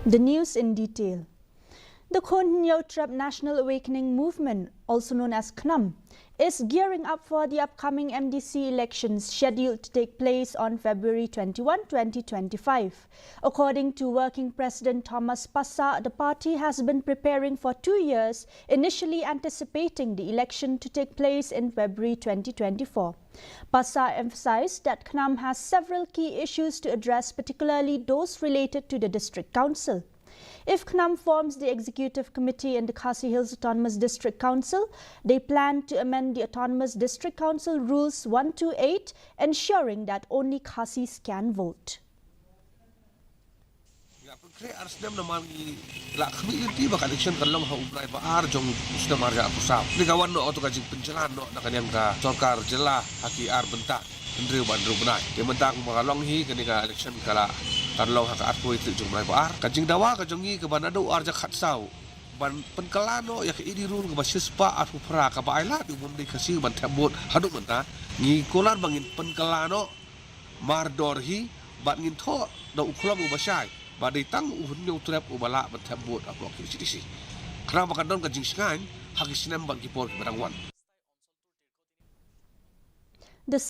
The news in detail. The Khnam National Awakening Movement, also known as Khnam, is gearing up for the upcoming MDC elections scheduled to take place on February 21, 2025. According to Working President Thomas Passa, the party has been preparing for 2 years, initially anticipating the election to take place in February 2024. Passa emphasized that Khnam has several key issues to address, particularly those related to the District Council. If Khnam forms the Executive Committee in the Khasi Hills Autonomous District Council, they plan to amend the Autonomous District Council Rules 128, ensuring that only Khasis can vote. Tanlong hak aku itu jumlah bar kajing dawa kajongi ke banado arja khatsau ban penkelano ya ke idirun ke basispa arfu pra ka baila di mundi kasih ban tabut hadu menta ngi kolar bangin penkelano mardorhi ban ngin tho da uklam ubasai ba ditang uhun nyu trap ubala ban tabut ablok sisi Khnam bakadon kajing skan hak isnem ban kipor barangwan